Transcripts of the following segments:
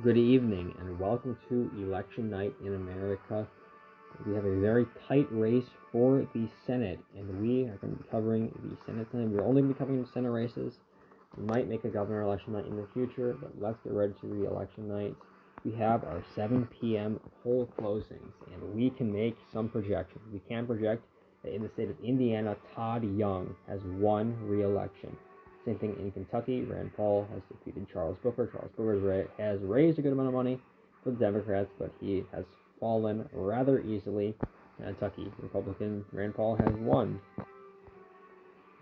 Good evening and welcome to election night in America. We have a very tight race for the Senate, and we are going to be covering the Senate tonight. We're only going to be covering the Senate races. We might make a governor election night in the future, but let's get ready to the election night. We have our 7 p.m. poll closings, and we can make some projections. We can project that in the state of Indiana, Todd Young has won re-election. Same thing in Kentucky. Rand Paul has defeated Charles Booker. Charles Booker has raised a good amount of money for the Democrats, but he has fallen rather easily. Kentucky Republican Rand Paul has won.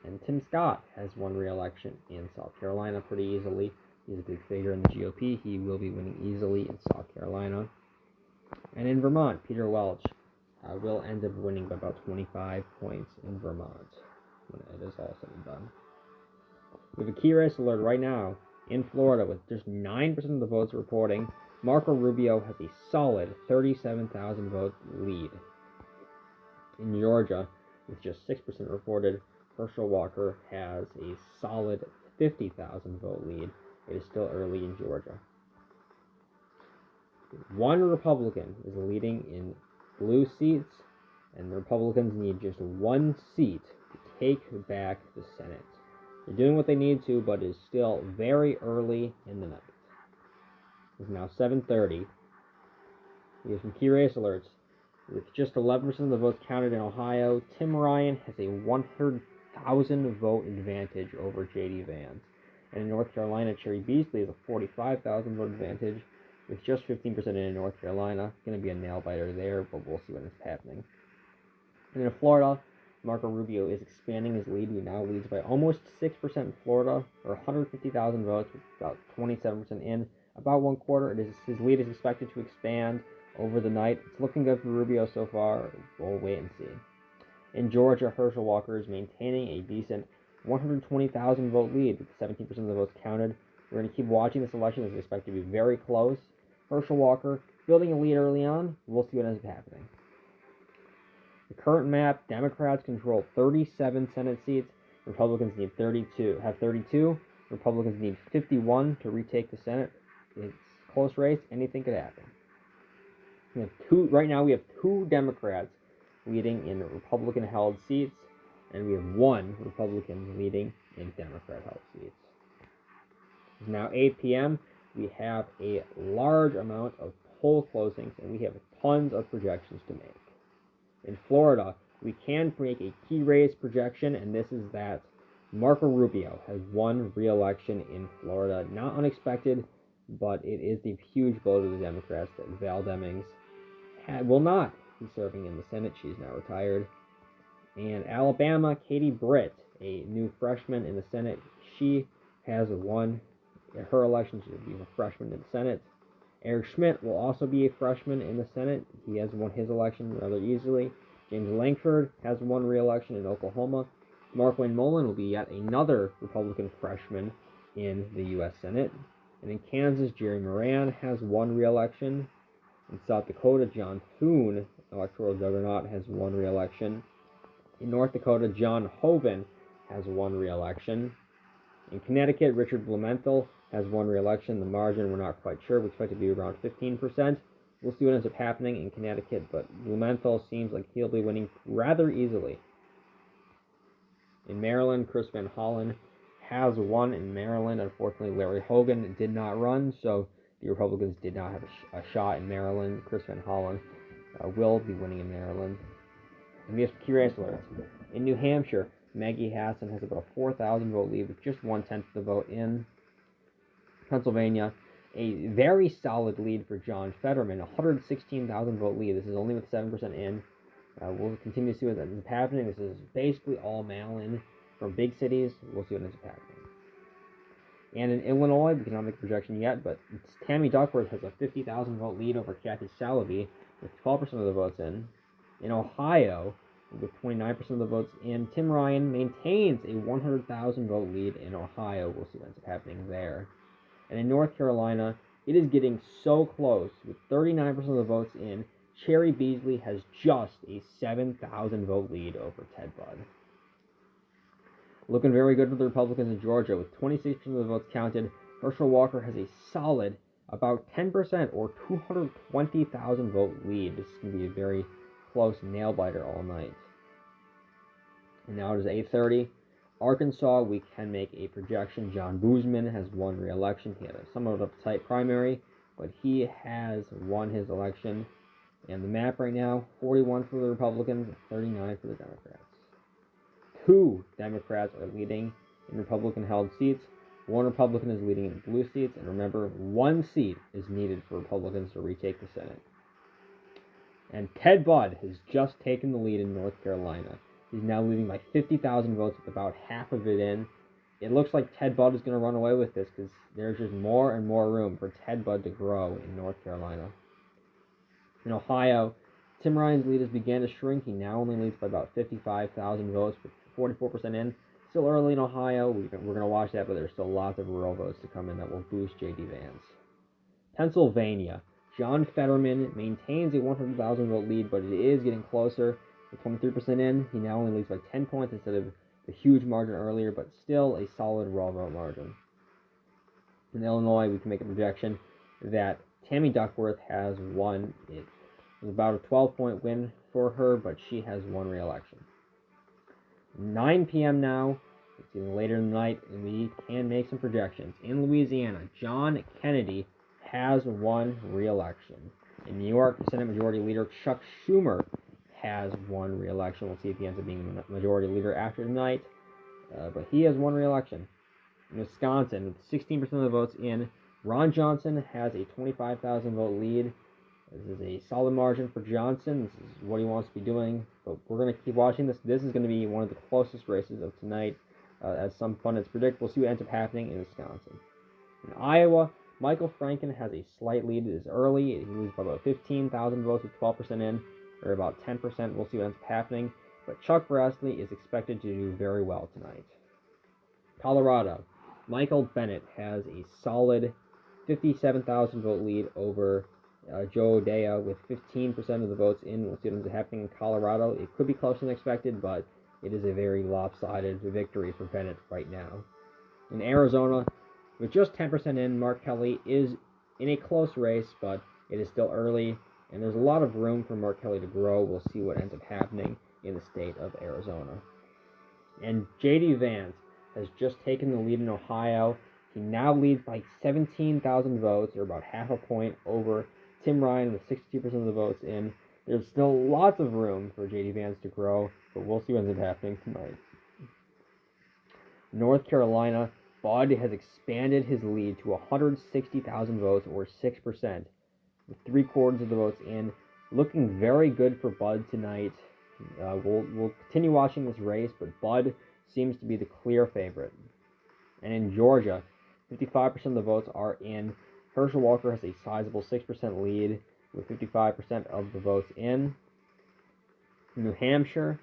And Tim Scott has won re-election in South Carolina pretty easily. He's a big figure in the GOP. He will be winning easily in South Carolina. And in Vermont, Peter Welch will end up winning by about 25 points in Vermont when it is all said and done. We have a key race alert right now in Florida with just 9% of the votes reporting. Marco Rubio has a solid 37,000 vote lead. In Georgia, with just 6% reported, Herschel Walker has a solid 50,000 vote lead. It is still early in Georgia. One Republican is leading in blue seats, and the Republicans need just one seat to take back the Senate. They're doing what they need to, but it is still very early in the night. It's now 7:30. We have some key race alerts. With just 11% of the votes counted in Ohio, Tim Ryan has a 100,000 vote advantage over J.D. Vance. And in North Carolina, Cherry Beasley has a 45,000 vote advantage with just 15% in North Carolina. Going to be a nail-biter there, but we'll see when it's happening. And in Florida, Marco Rubio is expanding his lead. He now leads by almost 6% in Florida, or 150,000 votes, with about 27% in. About one quarter, his lead is expected to expand over the night. It's looking good for Rubio so far. We'll wait and see. In Georgia, Herschel Walker is maintaining a decent 120,000 vote lead with 17% of the votes counted. We're going to keep watching this election. It's expected to be very close. Herschel Walker building a lead early on. We'll see what ends up happening. The current map, Democrats control 37 Senate seats. Republicans need 32. Republicans need 51 to retake the Senate. It's a close race. Anything could happen. Right now we have two Democrats leading in Republican-held seats, and we have one Republican leading in Democrat-held seats. It's now 8 p.m. We have a large amount of poll closings, and we have tons of projections to make. In Florida, we can make a key race projection, and this is that Marco Rubio has won re-election in Florida. Not unexpected, but it is the huge blow to the Democrats that Val Demings will not be serving in the Senate. She's now retired. And Alabama, Katie Britt, a new freshman in the Senate, she has won her election. She will be a freshman in the Senate. Eric Schmidt will also be a freshman in the Senate. He has won his election rather easily. James Lankford has won re-election in Oklahoma. Markwayne Mullin will be yet another Republican freshman in the U.S. Senate. And in Kansas, Jerry Moran has won re-election. In South Dakota, John Thune, electoral juggernaut, has won re-election. In North Dakota, John Hoeven has won re-election. In Connecticut, Richard Blumenthal has won re-election. The margin, we're not quite sure. We expect it to be around 15%. We'll see what ends up happening in Connecticut, but Blumenthal seems like he'll be winning rather easily. In Maryland, Chris Van Hollen has won in Maryland. Unfortunately, Larry Hogan did not run, so the Republicans did not have a shot in Maryland. Chris Van Hollen will be winning in Maryland. And we have key race alerts. In New Hampshire, Maggie Hassan has about a 4,000 vote lead with just 1/10 of the vote in. Pennsylvania, a very solid lead for John Fetterman, 116,000 vote lead. This is only with 7% in. We'll continue to see what ends up happening. This is basically all mail-in from big cities. We'll see what ends up happening. And in Illinois, we cannot make a projection yet, but Tammy Duckworth has a 50,000 vote lead over Kathy Salaby with 12% of the votes in. In Ohio, with 29% of the votes in, Tim Ryan maintains a 100,000 vote lead in Ohio. We'll see what ends up happening there. And in North Carolina, it is getting so close. With 39% of the votes in, Cherry Beasley has just a 7,000 vote lead over Ted Budd. Looking very good for the Republicans in Georgia. With 26% of the votes counted, Herschel Walker has a solid about 10% or 220,000 vote lead. This is going to be a very close nail biter all night. And now it is 8:30. Arkansas, we can make a projection. John Boozman has won re-election. He had a somewhat of a tight primary, but he has won his election. And the map right now, 41 for the Republicans, 39 for the Democrats. 2 Democrats are leading in Republican-held seats. 1 Republican is leading in blue seats. And remember, 1 seat is needed for Republicans to retake the Senate. And Ted Budd has just taken the lead in North Carolina. He's now leading by 50,000 votes with about half of it in. It looks like Ted Budd is going to run away with this because there's just more and more room for Ted Budd to grow in North Carolina. In Ohio, Tim Ryan's lead has begun to shrink. He now only leads by about 55,000 votes, with 44% in. Still early in Ohio. We're going to watch that, but there's still lots of rural votes to come in that will boost J.D. Vance. Pennsylvania. John Fetterman maintains a 100,000 vote lead, but it is getting closer. With 23% in, he now only leads by 10 points instead of the huge margin earlier, but still a solid raw vote margin. In Illinois, we can make a projection that Tammy Duckworth has won. It was about a 12-point win for her, but she has won re-election. 9 p.m. now. It's getting later in the night, and we can make some projections. In Louisiana, John Kennedy has won re-election. In New York, Senate Majority Leader Chuck Schumer has won re-election. We'll see if he ends up being the majority leader after tonight, but he has won re-election. In Wisconsin, with 16% of the votes in, Ron Johnson has a 25,000 vote lead. This is a solid margin for Johnson. This is what he wants to be doing, but we're going to keep watching this. This is going to be one of the closest races of tonight, as some pundits predict. We'll see what ends up happening in Wisconsin. In Iowa, Michael Franken has a slight lead. It is early. He leads by about 15,000 votes with 12% in, or about 10%. We'll see what ends up happening. But Chuck Grassley is expected to do very well tonight. Colorado, Michael Bennett has a solid 57,000 vote lead over Joe Dea with 15% of the votes in. We'll see what ends up happening in Colorado. It could be closer than expected, but it is a very lopsided victory for Bennett right now. In Arizona, with just 10% in, Mark Kelly is in a close race, but it is still early, and there's a lot of room for Mark Kelly to grow. We'll see what ends up happening in the state of Arizona. And J.D. Vance has just taken the lead in Ohio. He now leads by 17,000 votes, or about half a point, over Tim Ryan with 62% of the votes in. There's still lots of room for J.D. Vance to grow, but we'll see what ends up happening tonight. North Carolina, Budd has expanded his lead to 160,000 votes, or 6%, with 3/4 of the votes in. Looking very good for Budd tonight. We'll continue watching this race, but Budd seems to be the clear favorite. And in Georgia, 55% of the votes are in. Herschel Walker has a sizable 6% lead, with 55% of the votes in. In New Hampshire,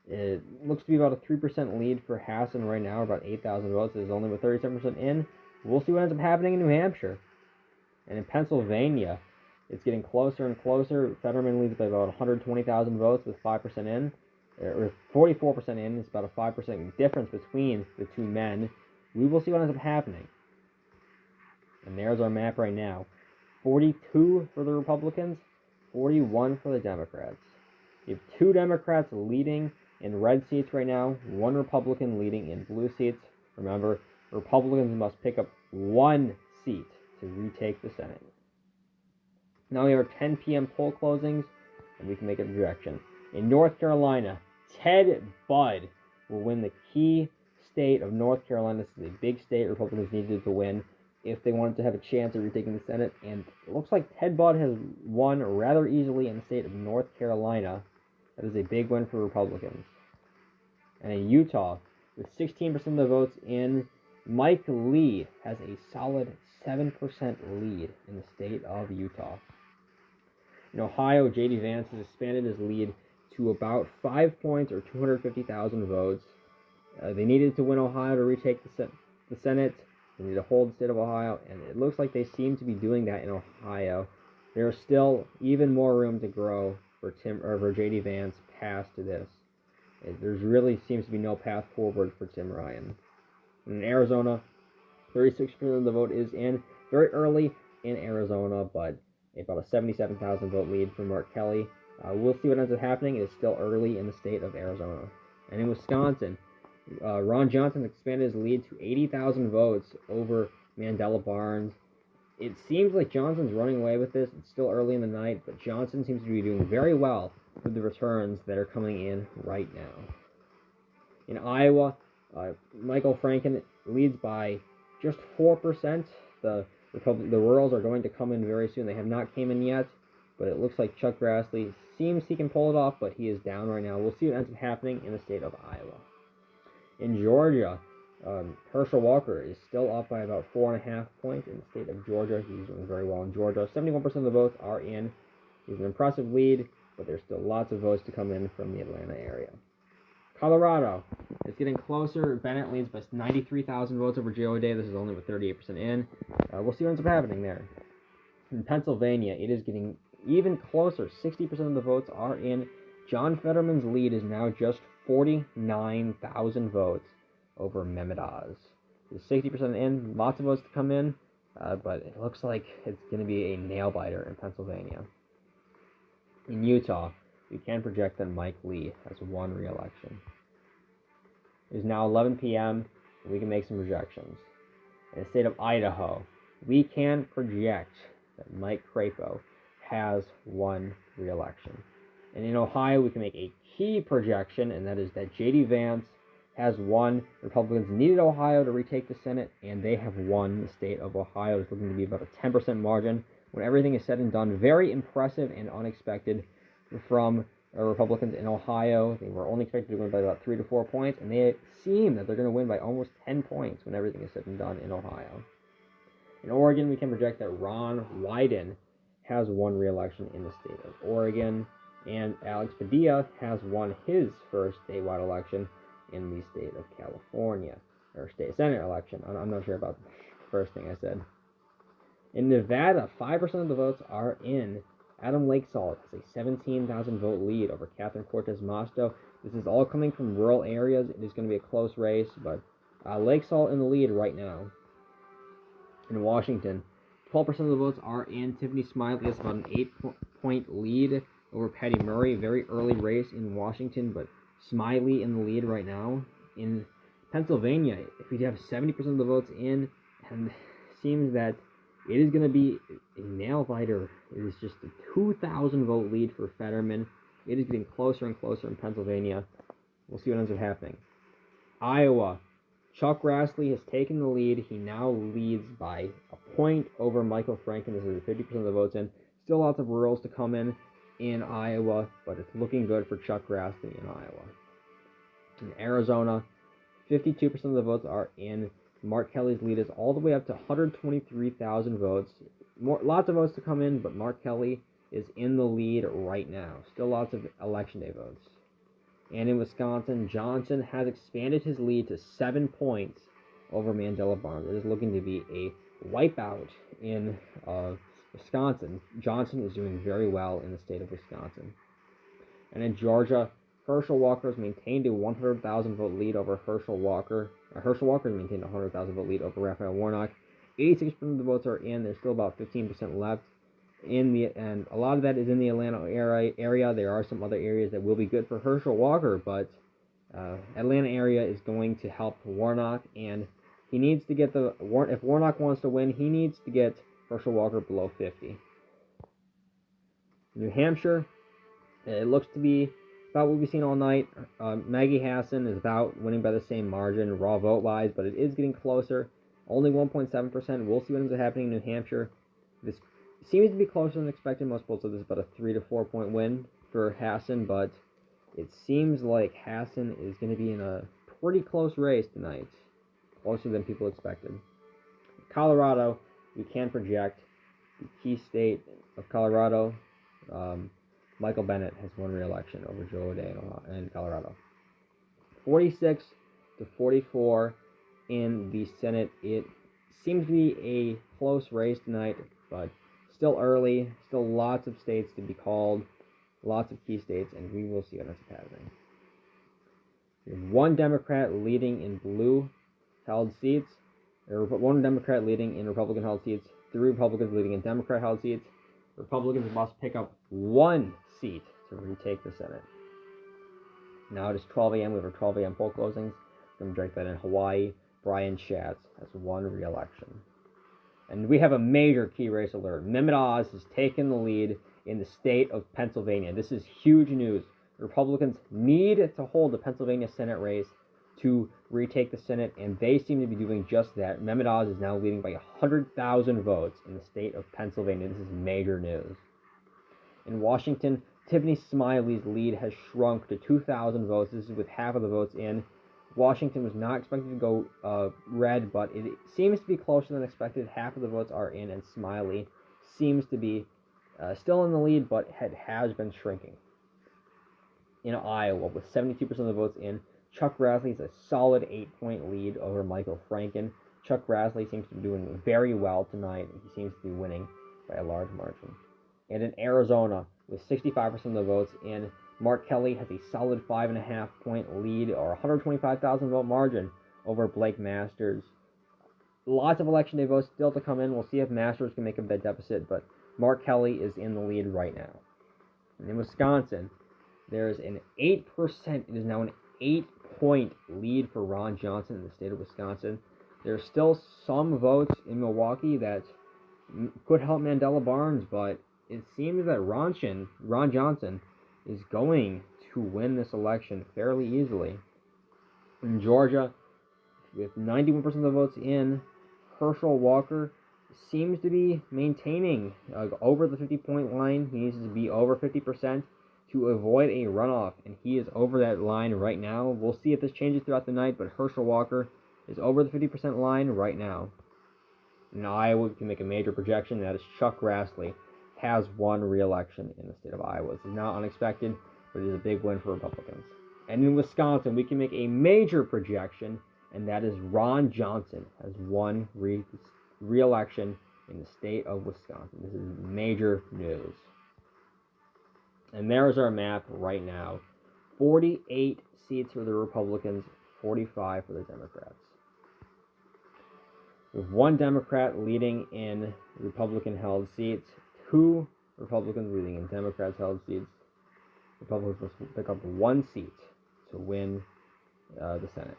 it looks to be about a 3% lead for Hassan right now, about 8,000 votes. It is only with 37% in. We'll see what ends up happening in New Hampshire. And in Pennsylvania, it's getting closer and closer. Fetterman leads by about 120,000 votes with 5% in, or 44% in. It's about a 5% difference between the two men. We will see what ends up happening. And there's our map right now. 42 for the Republicans, 41 for the Democrats. You have 2 Democrats leading in red seats right now, 1 Republican leading in blue seats. Remember, Republicans must pick up 1 seat to retake the Senate. Now we have our 10 p.m. poll closings, and we can make a projection. In North Carolina, Ted Budd will win the key state of North Carolina. This is a big state Republicans needed to win if they wanted to have a chance at retaking the Senate, and it looks like Ted Budd has won rather easily in the state of North Carolina. That is a big win for Republicans. And in Utah, with 16% of the votes in, Mike Lee has a solid 7% lead in the state of Utah. In Ohio, J.D. Vance has expanded his lead to about 5 points, or 250,000 votes. They needed to win Ohio to retake the Senate. They need to hold the state of Ohio, and it looks like they seem to be doing that in Ohio. There is still even more room to grow for J.D. Vance past this. There really seems to be no path forward for Tim Ryan. In Arizona, 36% of the vote is in. Very early. in Arizona, but about a 77,000 vote lead for Mark Kelly. We'll see what ends up happening. It's still early in the state of Arizona. And in Wisconsin, Ron Johnson expanded his lead to 80,000 votes over Mandela Barnes. It seems like Johnson's running away with this. It's still early in the night, but Johnson seems to be doing very well with the returns that are coming in right now. In Iowa, Michael Franken leads by just 4%. The rurals are going to come in very soon. They have not came in yet, but it looks like Chuck Grassley seems he can pull it off, but he is down right now. We'll see what ends up happening in the state of Iowa. In Georgia, Herschel Walker is still up by about 4.5 points in the state of Georgia. He's doing very well in Georgia. 71% of the votes are in. He's an impressive lead, but there's still lots of votes to come in from the Atlanta area. Colorado is getting closer. Bennett leads by 93,000 votes over Joe O'Dea. This is only with 38% in. We'll see what ends up happening there. In Pennsylvania, it is getting even closer. 60% of the votes are in. John Fetterman's lead is now just 49,000 votes over Mehmet Oz. There's 60% in. Lots of votes to come in, but it looks like it's going to be a nail-biter in Pennsylvania. In Utah, we can project that Mike Lee has won re-election. It is now 11 p.m., and we can make some projections. In the state of Idaho, we can project that Mike Crapo has won re-election. And in Ohio, we can make a key projection, and that is that J.D. Vance has won. Republicans needed Ohio to retake the Senate, and they have won the state of Ohio. It's looking to be about a 10% margin. When everything is said and done, very impressive and unexpected from Republicans in Ohio. They were only expected to win by about 3 to 4 points, and they seem that they're going to win by almost 10 points when everything is said and done in Ohio. In Oregon, we can project that Ron Wyden has won re-election in the state of Oregon, and Alex Padilla has won his first statewide election in the state of California, or state Senate election. I'm not sure about the first thing I said. In Nevada, 5% of the votes are in. Adam Lakesalt has a 17,000 vote lead over Catherine Cortez Masto. This is all coming from rural areas. It is going to be a close race, but Lakesalt in the lead right now. In Washington, 12% of the votes are in. Tiffany Smiley has about an 8-point lead over Patty Murray. Very early race in Washington, but Smiley in the lead right now. In Pennsylvania, if we have 70% of the votes in, and it seems that it is going to be a nail-biter. It is just a 2,000 vote lead for Fetterman. It is getting closer and closer in Pennsylvania. We'll see what ends up happening. Iowa, Chuck Grassley has taken the lead. He now leads by a point over Michael Franken. This is 50% of the votes in. Still lots of rurals to come in Iowa, but it's looking good for Chuck Grassley in Iowa. In Arizona, 52% of the votes are in. Mark Kelly's lead is all the way up to 123,000 votes. Lots of votes to come in, but Mark Kelly is in the lead right now. Still lots of election day votes. And in Wisconsin, Johnson has expanded his lead to 7 points over Mandela Barnes. It is looking to be a wipeout in Wisconsin. Johnson is doing very well in the state of Wisconsin. And in Georgia, Herschel Walker has maintained a 100,000 vote lead over Herschel Walker. Herschel Walker has maintained a 100,000 vote lead over Raphael Warnock. 86% of the votes are in. There's still about 15% left. And a lot of that is in the Atlanta area. There are some other areas that will be good for Herschel Walker, but Atlanta area is going to help Warnock, and he needs to get if Warnock wants to win, he needs to get Herschel Walker below 50. New Hampshire, it looks to be about what we've seen all night. Maggie Hassan is about winning by the same margin, raw vote-wise, but it is getting closer. Only 1.7%. We'll see what ends up happening in New Hampshire. This seems to be closer than expected. Most polls say this is about a 3 to 4 point win for Hassan, but it seems like Hassan is going to be in a pretty close race tonight, closer than people expected. Colorado, we can project the key state of Colorado. Michael Bennett has won re-election over Joe O'Dea in Colorado. 46 to 44 in the Senate. It seems to be a close race tonight, but still early. Still lots of states to be called, lots of key states, and we will see what ends up happening. We have one Democrat leading in blue held seats, or one Democrat leading in Republican held seats. 3 Republicans leading in Democrat-held seats. Republicans must pick up 1 seat to retake the Senate. Now it is 12 a.m. We have our 12 a.m. poll closings. I'm going to break that in Hawaii. Brian Schatz has won re-election. And we have a major key race alert. Mehmet Oz has taken the lead in the state of Pennsylvania. This is huge news. The Republicans need to hold the Pennsylvania Senate race to retake the Senate, and they seem to be doing just that. Mehmet Oz is now leading by 100,000 votes in the state of Pennsylvania. This is major news. In Washington, Tiffany Smiley's lead has shrunk to 2,000 votes. This is with half of the votes in. Washington was not expected to go red, but it seems to be closer than expected. Half of the votes are in, and Smiley seems to be still in the lead, but has been shrinking. In Iowa, with 72% of the votes in, Chuck Grassley has a solid 8-point lead over Michael Franken. Chuck Grassley seems to be doing very well tonight. He seems to be winning by a large margin. And in Arizona, with 65% of the votes in, Mark Kelly has a solid 5.5-point lead or 125,000 vote margin over Blake Masters. Lots of election day votes still to come in. We'll see if Masters can make up that deficit, but Mark Kelly is in the lead right now. And in Wisconsin, there's an 8%, it is now an 8-point lead for Ron Johnson in the state of Wisconsin. There's still some votes in Milwaukee that could help Mandela Barnes, but it seems that Ron Johnson is going to win this election fairly easily. In Georgia, with 91% of the votes in, Herschel Walker seems to be maintaining over the 50-point line. He needs to be over 50% to avoid a runoff, and he is over that line right now. We'll see if this changes throughout the night, but Herschel Walker is over the 50% line right now. In Iowa, we can make a major projection. That is Chuck Grassley has won re-election in the state of Iowa. This is not unexpected, but it is a big win for Republicans. And in Wisconsin, we can make a major projection, and that is Ron Johnson has won re-election in the state of Wisconsin. This is major news. And there's our map right now. 48 seats for the Republicans, 45 for the Democrats. With 1 Democrat leading in Republican-held seats, 2 Republicans leading in Democrats-held seats. Republicans must pick up 1 seat to win the Senate.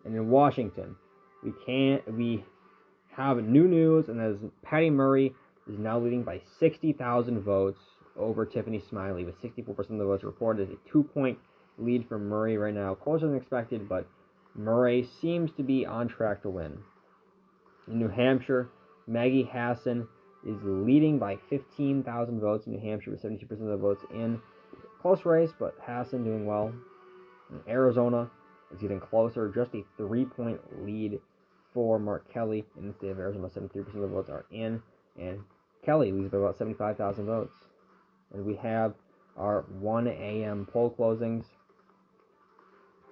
And in Washington, we have new news, and that is Patty Murray is now leading by 60,000 votes over Tiffany Smiley, with 64% of the votes reported. A 2-point lead for Murray right now, closer than expected, but Murray seems to be on track to win. In New Hampshire, Maggie Hassan is leading by 15,000 votes in New Hampshire, with 72% of the votes in. Close race, but Hassan doing well. In Arizona, it's getting closer, just a 3-point lead for Mark Kelly in the state of Arizona. 73% of the votes are in, and Kelly leads by about 75,000 votes. And we have our 1 a.m. poll closings.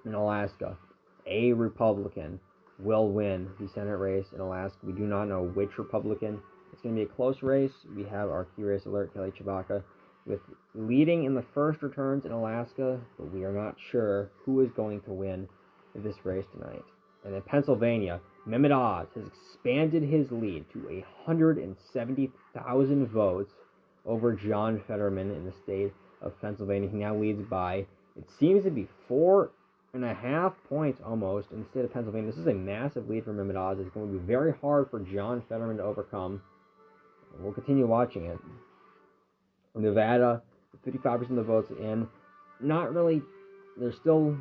In Alaska, a Republican will win the Senate race in Alaska. We do not know which Republican. It's going to be a close race. We have our key race alert, Kelly Chewbacca, with leading in the first returns in Alaska, but we are not sure who is going to win this race tonight. And in Pennsylvania, Mehmet Oz has expanded his lead to 170,000 votes over John Fetterman in the state of Pennsylvania. He now leads by, it seems to be 4.5 points almost in the state of Pennsylvania. This is a massive lead for Mehmet Oz. It's going to be very hard for John Fetterman to overcome. We'll continue watching it. In Nevada, 55% of the votes in. Not really, there's still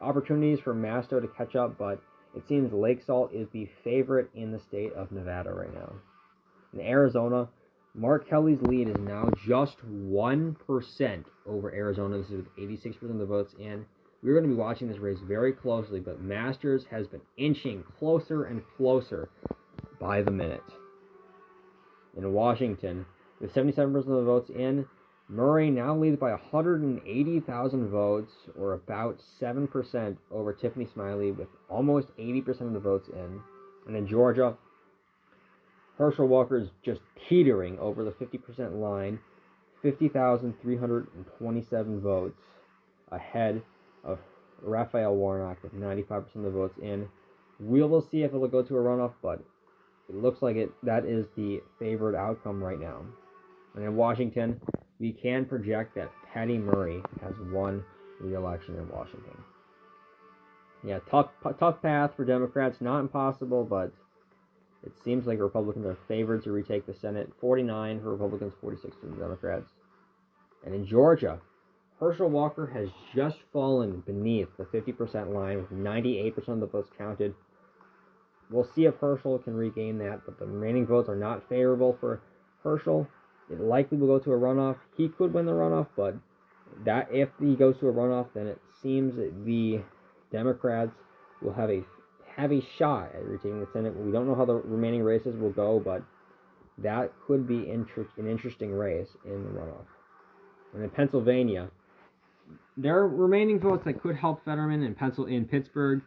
opportunities for Masto to catch up, but it seems Lake Salt is the favorite in the state of Nevada right now. In Arizona, Mark Kelly's lead is now just 1% over Arizona. This is with 86% of the votes in. We're going to be watching this race very closely, but Masters has been inching closer and closer by the minute. In Washington, with 77% of the votes in, Murray now leads by 180,000 votes, or about 7% over Tiffany Smiley, with almost 80% of the votes in. And in Georgia, Herschel Walker is just teetering over the 50% line, 50,327 votes ahead of Raphael Warnock with 95% of the votes in. We will see if it'll go to a runoff, but it looks like that is the favored outcome right now. And in Washington, we can project that Patty Murray has won re-election in Washington. Yeah, tough path for Democrats. Not impossible, but it seems like Republicans are favored to retake the Senate. 49 for Republicans, 46 for the Democrats. And in Georgia, Herschel Walker has just fallen beneath the 50% line with 98% of the votes counted. We'll see if Herschel can regain that, but the remaining votes are not favorable for Herschel. It likely will go to a runoff. He could win the runoff, but that if he goes to a runoff, then it seems that the Democrats will have a shot at retaking the Senate. We don't know how the remaining races will go, but that could be an interesting race in the runoff. And in Pennsylvania, there are remaining votes that could help Fetterman in Pittsburgh,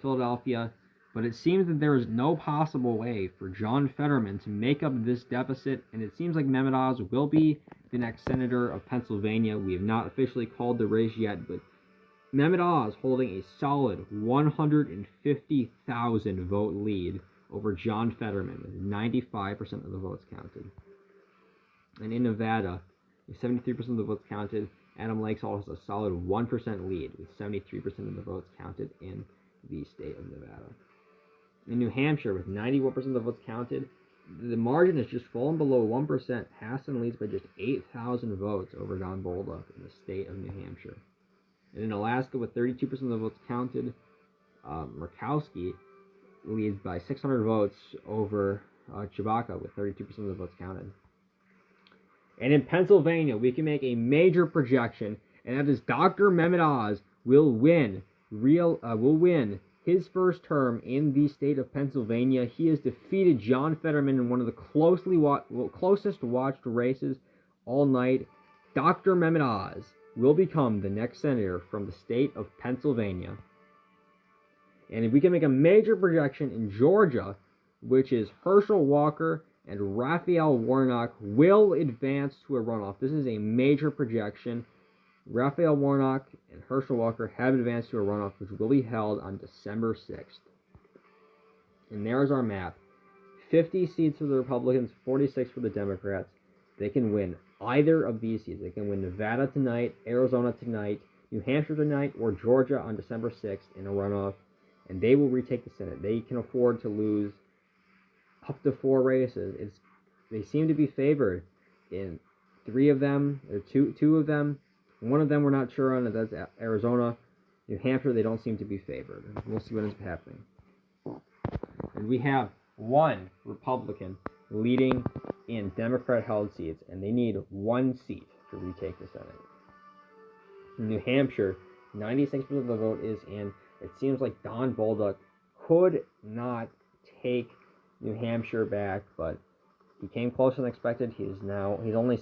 Philadelphia, but it seems that there is no possible way for John Fetterman to make up this deficit, and it seems like Mehmet Oz will be the next senator of Pennsylvania. We have not officially called the race yet, but Mehmet Oz holding a solid 150,000 vote lead over John Fetterman with 95% of the votes counted. And in Nevada, with 73% of the votes counted, Adam Laxalt has a solid 1% lead with 73% of the votes counted in the state of Nevada. In New Hampshire, with 91% of the votes counted, the margin has just fallen below 1%. Hassan leads by just 8,000 votes over Don Bolduc in the state of New Hampshire. And in Alaska, with 32% of the votes counted, Murkowski leads by 600 votes over Chewbacca with 32% of the votes counted. And in Pennsylvania, we can make a major projection, and that is Dr. Mehmet Oz will win his first term in the state of Pennsylvania. He has defeated John Fetterman in one of the closest watched races all night. Dr. Mehmet Oz will become the next senator from the state of Pennsylvania. And if we can make a major projection in Georgia, which is Herschel Walker and Raphael Warnock will advance to a runoff. This is a major projection. Raphael Warnock and Herschel Walker have advanced to a runoff, which will be held on December 6th. And there's our map. 50 seats for the Republicans, 46 for the Democrats. They can win either of these seats. They can win Nevada tonight, Arizona tonight, New Hampshire tonight, or Georgia on December 6th in a runoff, and they will retake the Senate. They can afford to lose up to 4 races. They seem to be favored in 3 of them, or two of them. One of them we're not sure on, and that's Arizona. New Hampshire, they don't seem to be favored. We'll see what ends up happening. And we have one Republican leading in Democrat-held seats, and they need 1 seat to retake the Senate. In New Hampshire, 96% of the vote is in. It seems like Don Bolduc could not take New Hampshire back, but he came closer than expected. He's only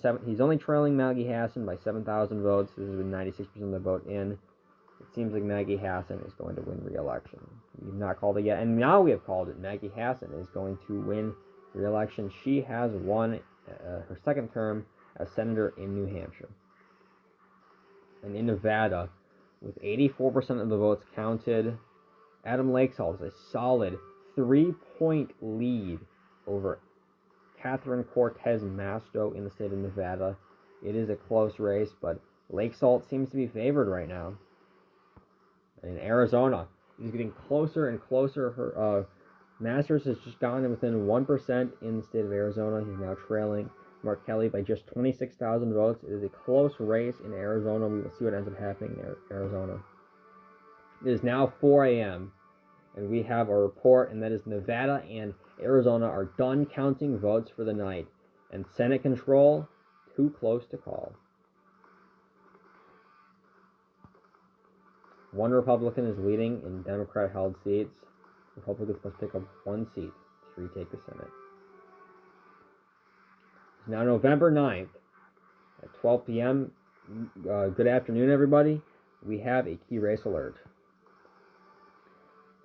trailing Maggie Hassan by 7,000 votes. This is with 96% of the vote in. It seems like Maggie Hassan is going to win re-election. We've not called it yet, and now we have called it. Maggie Hassan is going to win re-election. She has won her second term as senator in New Hampshire. And in Nevada, with 84% of the votes counted, Adam Laxalt has a solid 3-point lead over Catherine Cortez Masto in the state of Nevada. It is a close race, but Laxalt seems to be favored right now. And in Arizona, he's getting closer and closer. Her Masters has just gotten within 1% in the state of Arizona. He's now trailing Mark Kelly by just 26,000 votes. It is a close race in Arizona. We will see what ends up happening in Arizona. It is now 4 a.m., and we have a report, and that is Nevada and Arizona are done counting votes for the night, and Senate control too close to call. One Republican is leading in Democrat-held seats. Republicans must pick up 1 seat to retake the Senate. It's now November 9th at 12 p.m. Good afternoon, everybody. We have a key race alert.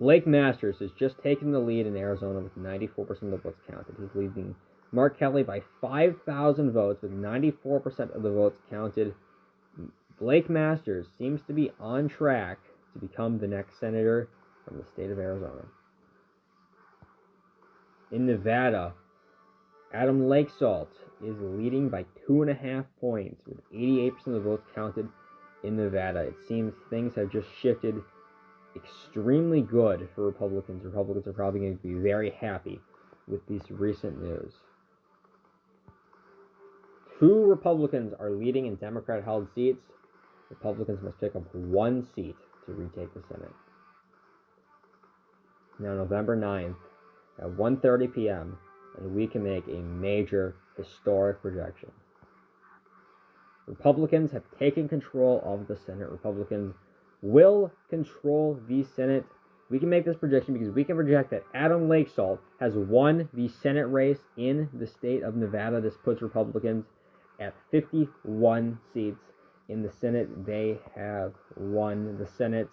Blake Masters has just taken the lead in Arizona with 94% of the votes counted. He's leading Mark Kelly by 5,000 votes with 94% of the votes counted. Blake Masters seems to be on track to become the next senator from the state of Arizona. In Nevada, Adam Lakesalt is leading by 2.5 points with 88% of the votes counted in Nevada. It seems things have just shifted extremely good for Republicans. Republicans are probably going to be very happy with this recent news. 2 Republicans are leading in Democrat-held seats. Republicans must pick up 1 seat to retake the Senate. Now, November 9th at 1:30 p.m., and we can make a major historic projection. Republicans have taken control of the Senate. Republicans will control the Senate. We can make this projection because we can project that Adam Lakesalt has won the Senate race in the state of Nevada. This puts Republicans at 51 seats. In the Senate, they have won the Senate.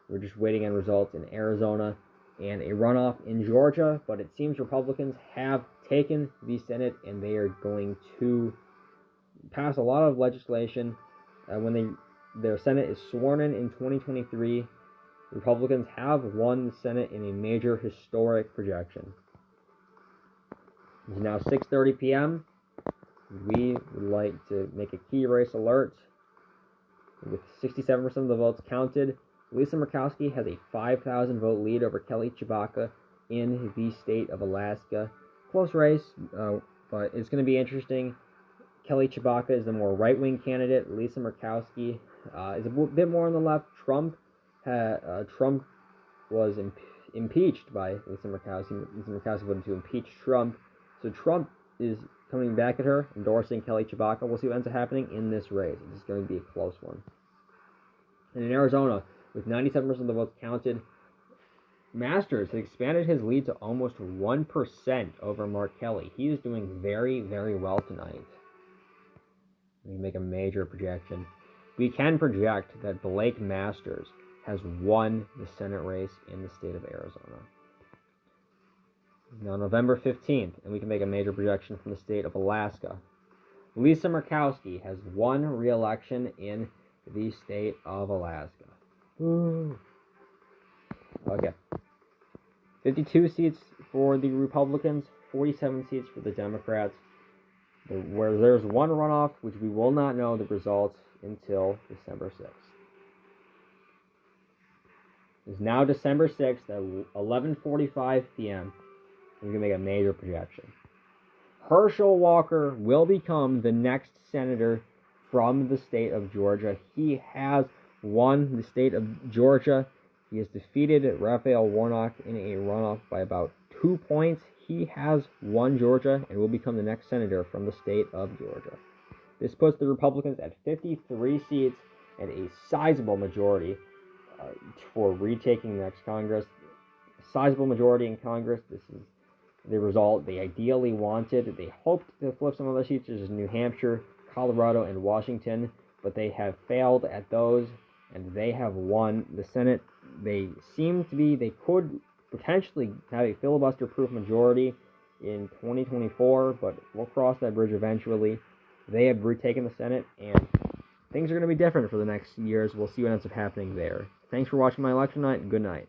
We're just waiting on results in Arizona and a runoff in Georgia, but it seems Republicans have taken the Senate and they are going to pass a lot of legislation. When their Senate is sworn in 2023, Republicans have won the Senate in a major historic projection. It's now 6:30 p.m. We would like to make a key race alert. With 67% of the votes counted, Lisa Murkowski has a 5,000 vote lead over Kelly Tshibaka in the state of Alaska. Close race, but it's going to be interesting. Kelly Tshibaka is the more right-wing candidate. Lisa Murkowski is a bit more on the left. Trump was impeached by Lisa Murkowski. Lisa Murkowski voted to impeach Trump. So Trump is coming back at her, endorsing Kelly Tshibaka. We'll see what ends up happening in this race. It's going to be a close one. And in Arizona, with 97% of the votes counted, Masters has expanded his lead to almost 1% over Mark Kelly. He is doing very, very well tonight. We can make a major projection. We can project that Blake Masters has won the Senate race in the state of Arizona. Now, November 15th, and we can make a major projection from the state of Alaska. Lisa Murkowski has won re-election in the state of Alaska. Ooh. Okay. 52 seats for the Republicans, 47 seats for the Democrats. Where there's one runoff, which we will not know the results until December 6th. It's now December 6th at 11:45 p.m. We can make a major projection. Herschel Walker will become the next senator from the state of Georgia. He has won the state of Georgia. He has defeated Raphael Warnock in a runoff by about 2 points. He has won Georgia and will become the next senator from the state of Georgia. This puts the Republicans at 53 seats and a sizable majority for retaking the next Congress. A sizable majority in Congress. This is the result they ideally wanted. They hoped to flip some other seats, such as New Hampshire, Colorado, and Washington, but they have failed at those, and they have won the Senate. They could potentially have a filibuster-proof majority in 2024, but we'll cross that bridge eventually. They have retaken the Senate, and things are going to be different for the next years. We'll see what ends up happening there. Thanks for watching my election night, and good night.